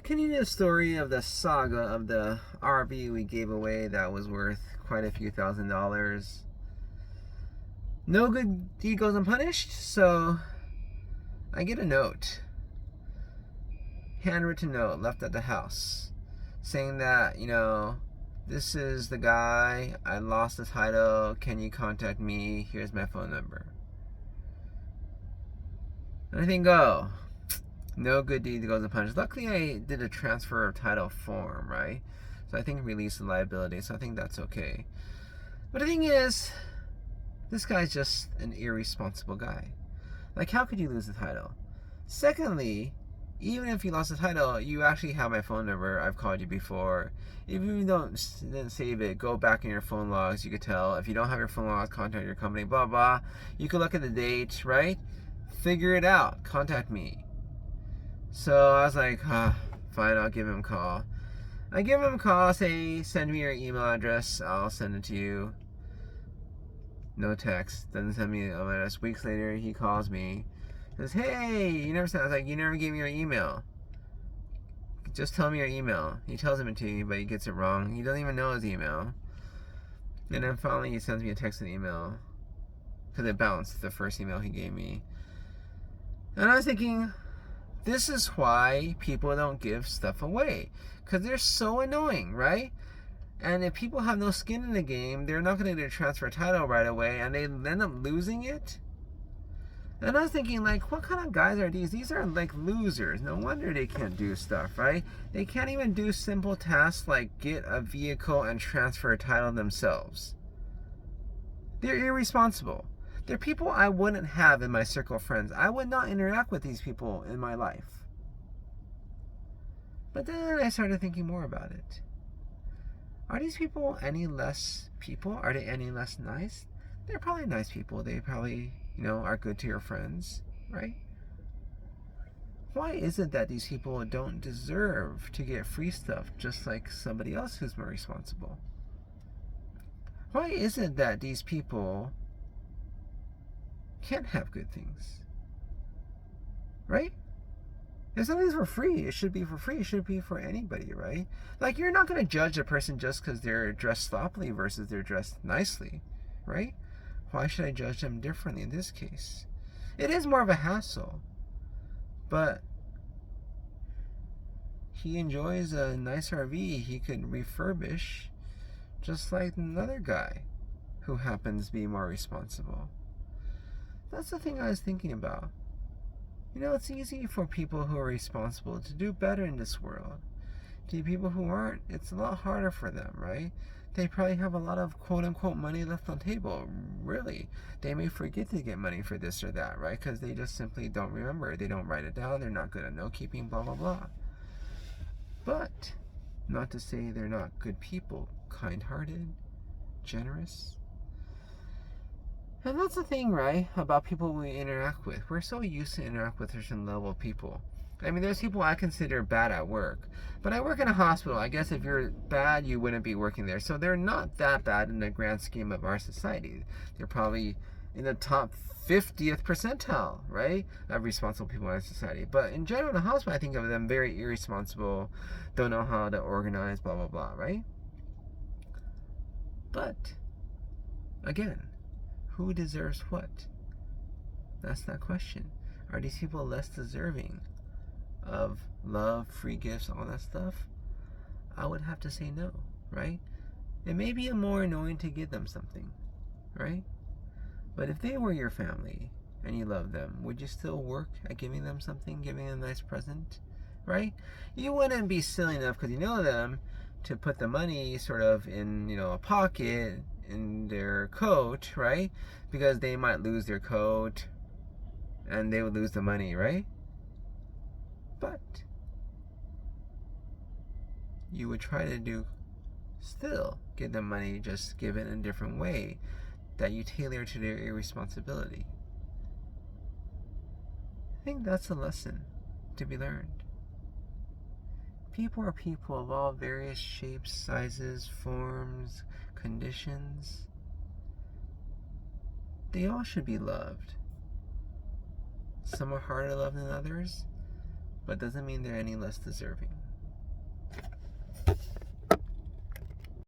Continue the story of the saga of the RV we gave away that was worth quite a few $1,000s. No good deed goes unpunished, so I get a note. Handwritten note left at the house saying that, this is the guy, I lost the title, can you contact me? Here's my phone number. And I think, oh, no good deed goes unpunished. Luckily, I did a transfer of title form, right? So I think release the liability, so I think that's okay. But the thing is, this guy's just an irresponsible guy. Like, how could you lose the title? Secondly, even if you lost the title, you actually have my phone number. I've called you before. If you didn't save it, go back in your phone logs. You could tell. If you don't have your phone logs, contact your company, blah, blah. You could look at the date, right? Figure it out. Contact me. So I was like, fine, I'll give him a call. I give him a call, say, send me your email address. I'll send it to you. No text. Doesn't send me the email address. Weeks later, he calls me. Says, hey, you never sent. I was like, you never gave me your email. Just tell me your email. He tells him it to you, but he gets it wrong. He doesn't even know his email. And then finally, he sends me a text and email. Because it bounced the first email he gave me. And I was thinking, this is why people don't give stuff away. Because they're so annoying, right? And if people have no skin in the game, they're not going to transfer title right away, and they end up losing it. And I was thinking, like, what kind of guys are these? These are, like, losers. No wonder they can't do stuff, right? They can't even do simple tasks like get a vehicle and transfer a title themselves. They're irresponsible. They're people I wouldn't have in my circle of friends. I would not interact with these people in my life. But then I started thinking more about it. Are these people any less people? Are they any less nice? They're probably nice people. They probably, are good to your friends, right? Why is it that these people don't deserve to get free stuff just like somebody else who's more responsible? Why is it that these people can't have good things? Right? If something's for free, it should be for free. It should be for anybody, right? Like, you're not going to judge a person just because they're dressed sloppily versus they're dressed nicely, right? Why should I judge them differently in this case? It is more of a hassle, but he enjoys a nice RV he could refurbish just like another guy who happens to be more responsible. That's the thing I was thinking about. It's easy for people who are responsible to do better in this world. To people who aren't, it's a lot harder for them, right? They probably have a lot of quote-unquote money left on the table. Really. They may forget to get money for this or that, right? Because they just simply don't remember. They don't write it down. They're not good at note-keeping, blah, blah, blah. But not to say they're not good people. Kind-hearted, generous. And that's the thing, right, about people we interact with. We're so used to interact with a certain level of people. I mean, there's people I consider bad at work. But I work in a hospital. I guess if you're bad, you wouldn't be working there. So they're not that bad in the grand scheme of our society. They're probably in the top 50th percentile, right, of responsible people in our society. But in general, in the hospital, I think of them very irresponsible, don't know how to organize, blah, blah, blah, right? But, again, who deserves what? That's that question. Are these people less deserving of love, free gifts, all that stuff? I would have to say no, right? It may be more annoying to give them something, right? But if they were your family and you love them, would you still work at giving them something, giving them a nice present, right? You wouldn't be silly enough, because you know them, to put the money sort of in, a pocket in their coat, right? Because they might lose their coat and they would lose the money, right? But you would try to still give them money, just give it in a different way that you tailor to their irresponsibility. I think that's a lesson to be learned. People are people of all various shapes, sizes, forms, conditions. They all should be loved. Some are harder to love than others, but doesn't mean they're any less deserving.